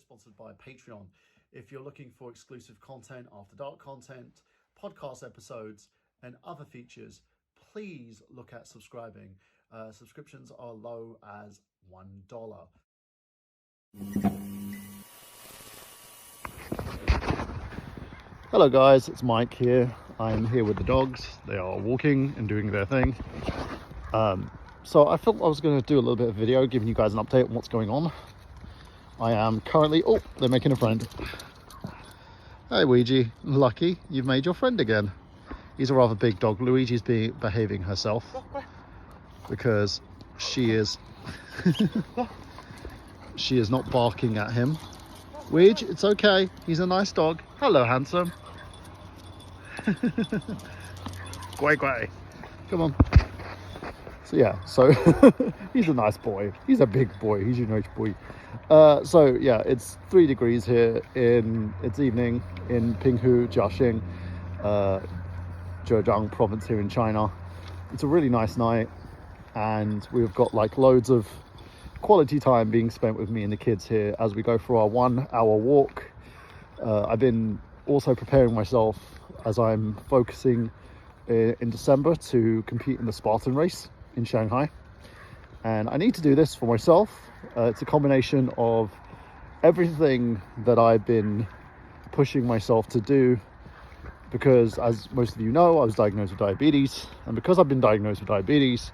sponsored by Patreon. If you're looking for exclusive content, after dark content, podcast episodes, and other features, please look at subscribing. Subscriptions are low as $1. Hello guys, it's Mike here. I'm here with the dogs. They are walking and doing their thing. So I thought I was going to do a little bit of video giving you guys an update on what's going on. I am currently... Oh, they're making a friend. Hey Luigi, lucky you've made your friend again. He's a rather big dog. Luigi's behaving herself because she is she is not barking at him. Luigi, it's okay. He's a nice dog. Hello, handsome. Guay guay. Come on. So yeah, so he's a nice boy. He's a big boy. He's a nice boy. So yeah, it's 3 degrees here it's evening in Pinghu, Jiaxing, Zhejiang province here in China. It's a really nice night, and we've got like loads of quality time being spent with me and the kids here as we go for our 1 hour walk. I've been also preparing myself as I'm focusing in December to compete in the Spartan race in Shanghai, and I need to do this for myself. It's a combination of everything that I've been pushing myself to do, because as most of you know, I was diagnosed with diabetes, and because I've been diagnosed with diabetes,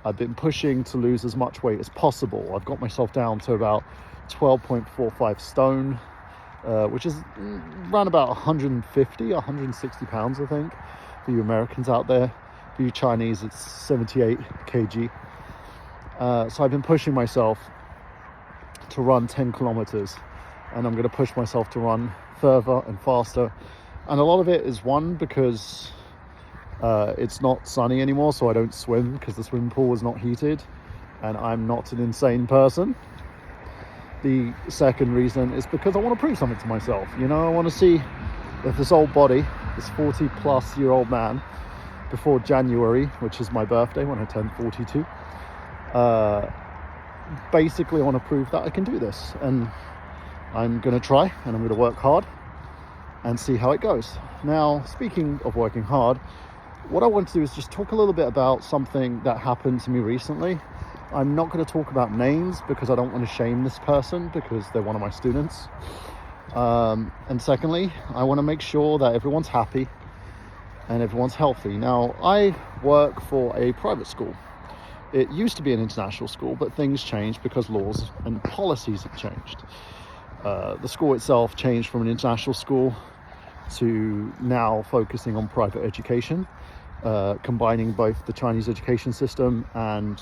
I've been pushing to lose as much weight as possible. I've got myself down to about 12.45 stone, which is around about 160 pounds, I think, for you Americans out there. For you Chinese, it's 78 kg. So I've been pushing myself to run 10 kilometers, and I'm going to push myself to run further and faster. And a lot of it is because it's not sunny anymore, so I don't swim because the swimming pool is not heated, and I'm not an insane person. The second reason is because I want to prove something to myself. You know, I want to see if this old body, this 40-plus-year-old man, before January, which is my birthday when I turn 42, basically I want to prove that I can do this, and I'm going to try, and I'm going to work hard and see how it goes. Now, speaking of working hard, what I want to do is just talk a little bit about something that happened to me recently. I'm not going to talk about names because I don't want to shame this person because they're one of my students. And secondly, I want to make sure that everyone's happy and everyone's healthy. Now, I work for a private school. It used to be an international school, but things changed because laws and policies have changed. The school itself changed from an international school to now focusing on private education, combining both the Chinese education system and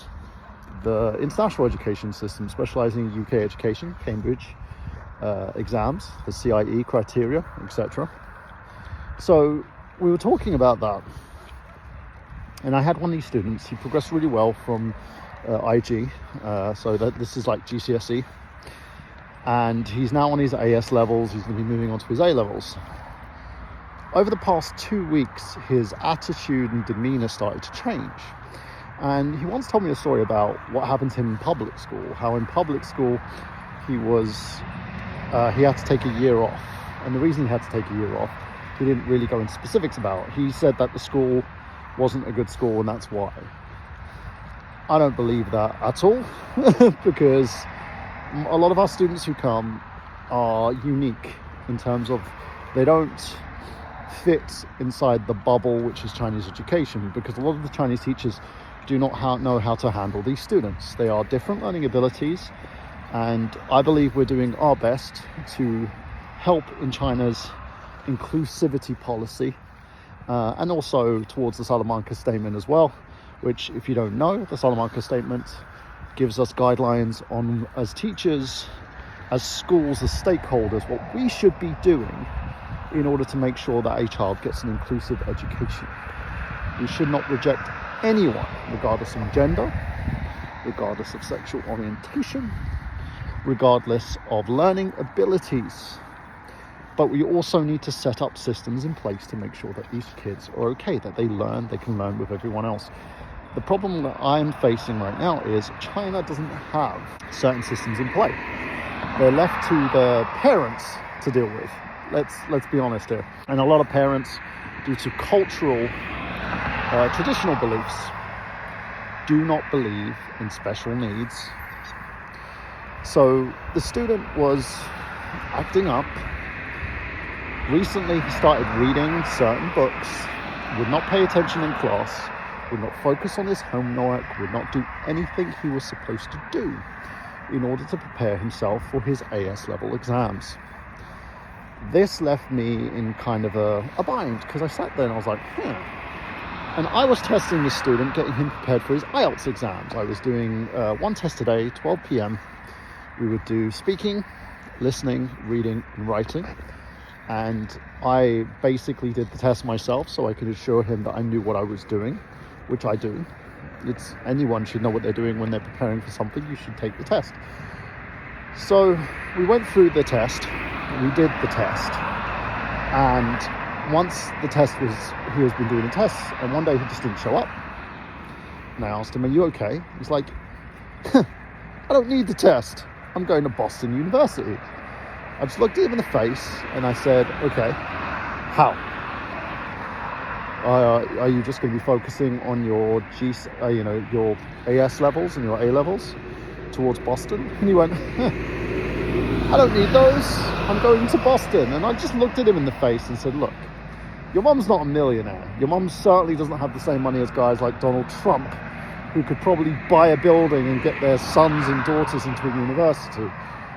the international education system, specializing in UK education, Cambridge exams, the CIE criteria, etc. So we were talking about that, and I had one of these students. He progressed really well from IG, so that this is like GCSE, and he's now on his AS levels. He's going to be moving on to his A levels. Over the past 2 weeks, his attitude and demeanor started to change, and he once told me a story about what happened to him in public school. How in public school he had to take a year off, and the reason he had to take a year off, he didn't really go into specifics about. He said that the school wasn't a good school, and that's why. I don't believe that at all, because a lot of our students who come are unique in terms of they don't fit inside the bubble which is Chinese education, because a lot of the Chinese teachers do not know how to handle these students. They are different learning abilities, and I believe we're doing our best to help in China's inclusivity policy, and also towards the Salamanca Statement as well, which, if you don't know, the Salamanca Statement gives us guidelines on, as teachers, as schools, as stakeholders, what we should be doing in order to make sure that a child gets an inclusive education. We should not reject anyone, regardless of gender, regardless of sexual orientation, regardless of learning abilities. But we also need to set up systems in place to make sure that these kids are okay, that they can learn with everyone else. The problem that I'm facing right now is China doesn't have certain systems in play. They're left to the parents to deal with. Let's be honest here. And a lot of parents, due to cultural, traditional beliefs, do not believe in special needs. So the student was acting up. Recently he started reading certain books, would not pay attention in class, would not focus on his homework, would not do anything he was supposed to do in order to prepare himself for his AS level exams. This left me in kind of a bind, because I sat there and I was like, And I was testing this student, getting him prepared for his IELTS exams. I was doing one test a day, 12 p.m. We would do speaking, listening, reading, and writing. And I basically did the test myself so I could assure him that I knew what I was doing, which I do. Anyone should know what they're doing when they're preparing for something. You should take the test. So we went through the test. We did the test. And once the test was, he has been doing the tests, and one day he just didn't show up. And I asked him, "Are you okay?" He's like, "I don't need the test. I'm going to Boston University." I just looked at him in the face and I said, "Okay, how? Are you just going to be focusing on your your AS levels and your A levels towards Boston?" And he went, "I don't need those. I'm going to Boston." And I just looked at him in the face and said, "Look, your mum's not a millionaire. Your mum certainly doesn't have the same money as guys like Donald Trump, who could probably buy a building and get their sons and daughters into a university.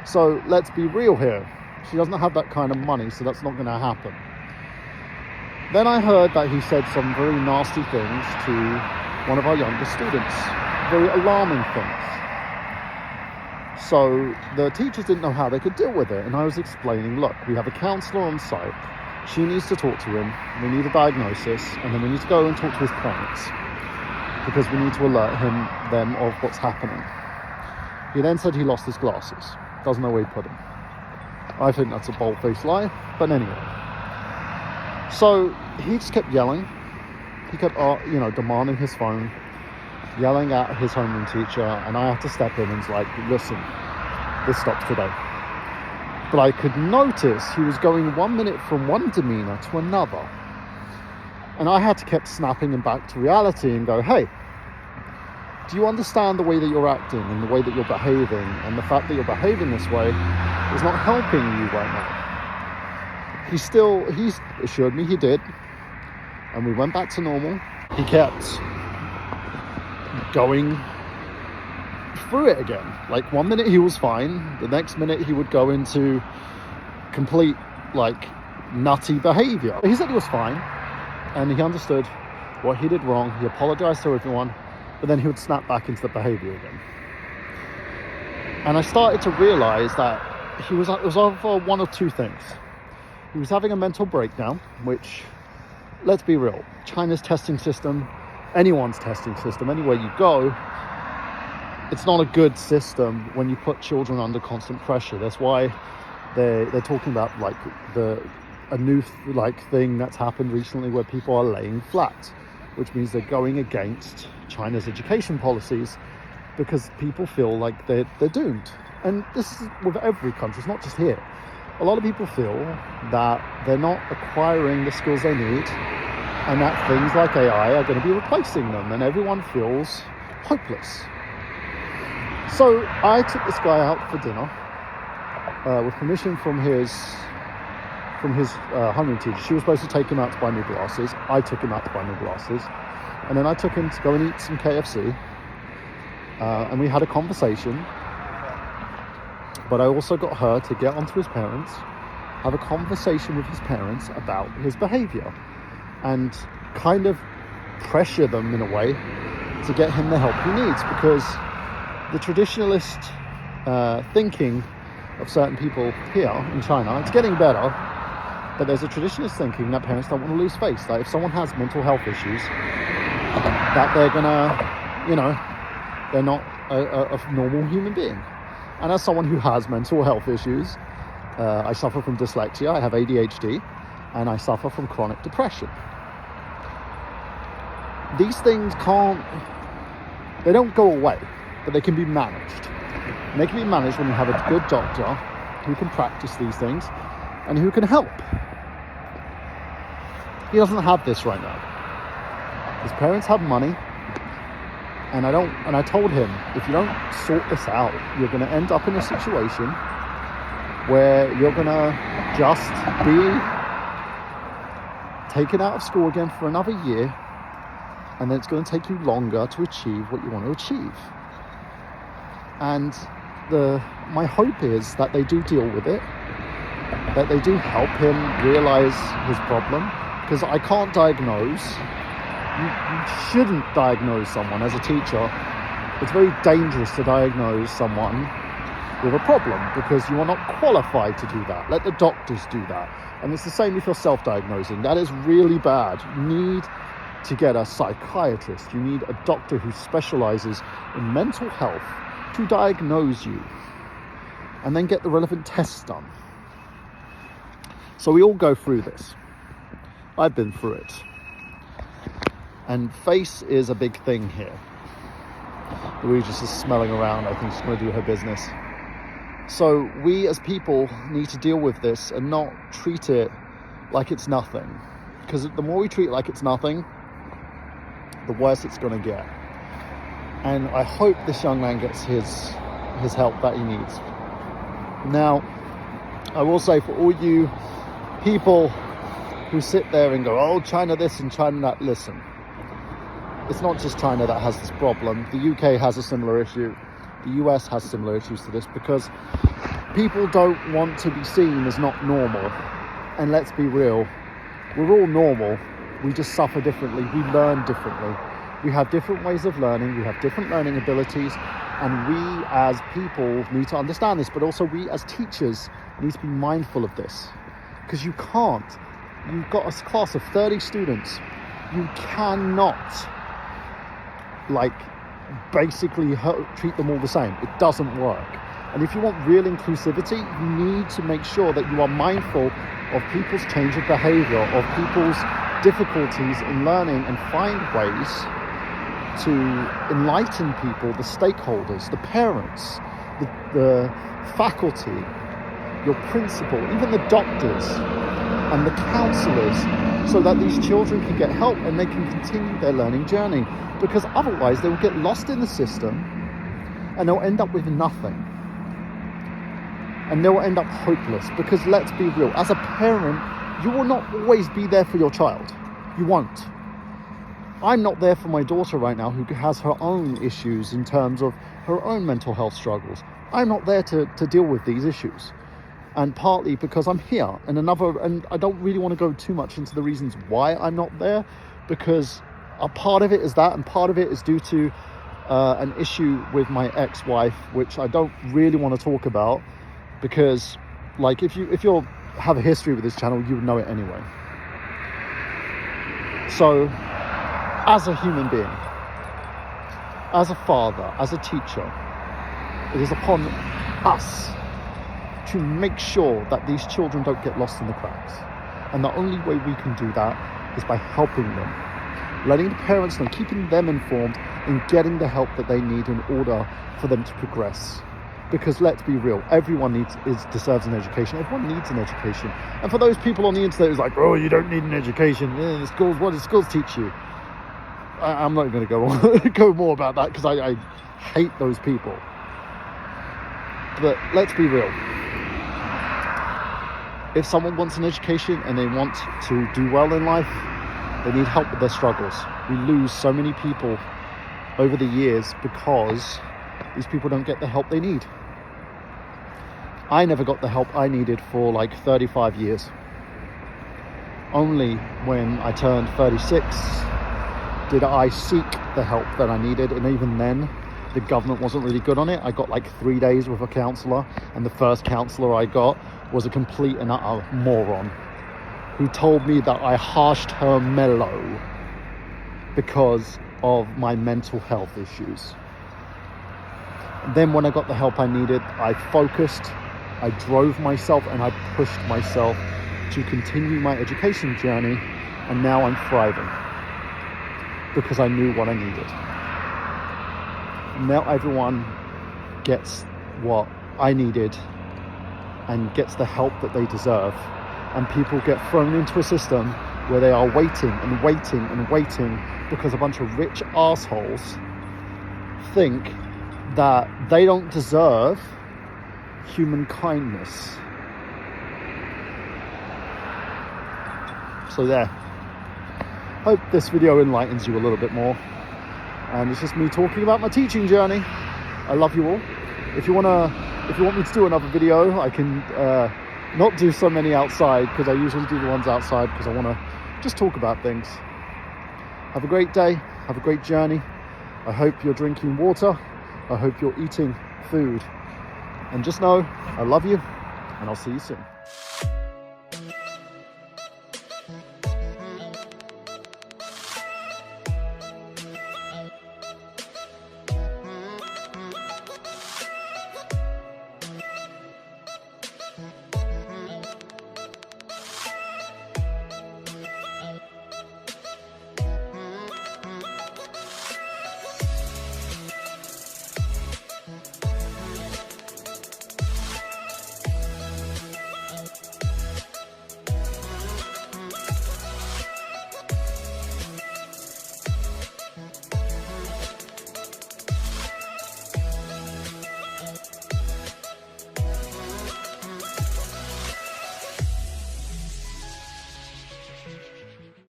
So let's be real here. She doesn't have that kind of money, so that's not going to happen." Then I heard that he said some very nasty things to one of our younger students, very alarming things. So the teachers didn't know how they could deal with it, and I was explaining, look, we have a counsellor on site. She needs to talk to him. We need a diagnosis, and then we need to go and talk to his parents, because we need to alert them of what's happening. He then said he lost his glasses. Doesn't know where he put them. I think that's a bold-faced lie, but anyway. So he just kept yelling. He kept, demanding his phone, yelling at his homeroom teacher, and I had to step in and was like, "Listen, this stops today." But I could notice he was going 1 minute from one demeanor to another. And I had to keep snapping him back to reality and go, "Hey, do you understand the way that you're acting and the way that you're behaving? And the fact that you're behaving this way is not helping you right now." He assured me he did. And we went back to normal. He kept going through it again. Like 1 minute he was fine. The next minute he would go into complete nutty behavior. He said he was fine. And he understood what he did wrong. He apologized to everyone. But then he would snap back into the behavior again. And I started to realize that it was over one of two things. He was having a mental breakdown, which, let's be real, China's testing system, anyone's testing system, anywhere you go, it's not a good system when you put children under constant pressure. That's why they're talking about a new thing that's happened recently where people are laying flat, which means they're going against China's education policies because people feel like they're doomed. And this is with every country, it's not just here. A lot of people feel that they're not acquiring the skills they need and that things like AI are going to be replacing them, and everyone feels hopeless. So I took this guy out for dinner with permission from his homeroom teacher. She was supposed to take him out to buy new glasses. I took him out to buy new glasses. And then I took him to go and eat some KFC. And we had a conversation. But I also got her to get onto his parents, have a conversation with his parents about his behavior, and kind of pressure them in a way to get him the help he needs. Because the traditionalist thinking of certain people here in China, it's getting better, but there's a traditionalist thinking that parents don't want to lose face. That if someone has mental health issues, that they're gonna, they're not a normal human being. And as someone who has mental health issues, I suffer from dyslexia, I have ADHD, and I suffer from chronic depression. These things can't They don't go away, but they can be managed. And they can be managed when you have a good doctor who can practice these things and who can help. He doesn't have this right now. His parents have money, and I told him, if you don't sort this out, you're going to end up in a situation where you're going to just be taken out of school again for another year, and then it's going to take you longer to achieve what you want to achieve. And my hope is that they do deal with it, that they do help him realize his problem, because I can't diagnose. You shouldn't diagnose someone as a teacher. It's very dangerous to diagnose someone with a problem because you are not qualified to do that. Let the doctors do that. And it's the same if you're self-diagnosing. That is really bad. You need to get a psychiatrist. You need a doctor who specializes in mental health to diagnose you and then get the relevant tests done. So we all go through this. I've been through it. And face is a big thing here. Louisa's just smelling around. I think she's going to do her business. So we as people need to deal with this and not treat it like it's nothing. Because the more we treat it like it's nothing, the worse it's going to get. And I hope this young man gets his help that he needs. Now, I will say, for all you people who sit there and go, oh, China this and China that, listen. It's not just China that has this problem. The UK has a similar issue. The US has similar issues to this because people don't want to be seen as not normal. And let's be real, we're all normal. We just suffer differently. We learn differently. We have different ways of learning. We have different learning abilities. And we as people need to understand this, but also we as teachers need to be mindful of this. Because you've got a class of 30 students. You cannot basically treat them all the same. It doesn't work. And if you want real inclusivity, you need to make sure that you are mindful of people's change of behavior, of people's difficulties in learning, and find ways to enlighten people, the stakeholders, the parents, the faculty, your principal, even the doctors and the counselors, so that these children can get help and they can continue their learning journey. Because otherwise they will get lost in the system and they'll end up with nothing. And they'll end up hopeless. Because let's be real, as a parent, you will not always be there for your child. You won't. I'm not there for my daughter right now who has her own issues in terms of her own mental health struggles. I'm not there to deal with these issues. And partly because I'm here. And I don't really want to go too much into the reasons why I'm not there, because a part of it is that, and part of it is due to an issue with my ex-wife, which I don't really want to talk about, because if you have a history with this channel, you would know it anyway. So, as a human being, as a father, as a teacher, it is upon us to make sure that these children don't get lost in the cracks. And the only way we can do that is by helping them, letting the parents know, keeping them informed, and getting the help that they need in order for them to progress. Because let's be real, everyone deserves an education. Everyone needs an education. And for those people on the internet who's like, oh, you don't need an education. What do schools teach you? I'm not going to go more about that, because I hate those people. But let's be real. If someone wants an education and they want to do well in life, they need help with their struggles. We lose so many people over the years because these people don't get the help they need. I never got the help I needed for 35 years. Only when I turned 36 did I seek the help that I needed, and even then the government wasn't really good on it. I got 3 days with a counsellor, and the first counsellor I got was a complete and utter moron who told me that I harshed her mellow because of my mental health issues. Then when I got the help I needed, I focused, I drove myself, and I pushed myself to continue my education journey, and now I'm thriving because I knew what I needed. not everyone gets what I needed and gets the help that they deserve. And people get thrown into a system where they are waiting and waiting and waiting because a bunch of rich assholes think that they don't deserve human kindness. So there. Hope this video enlightens you a little bit more. And it's just me talking about my teaching journey. I love you all. If you want me to do another video, I can not do so many outside, because I usually do the ones outside because I want to just talk about things. Have a great day. Have a great journey. I hope you're drinking water. I hope you're eating food. And just know, I love you, and I'll see you soon.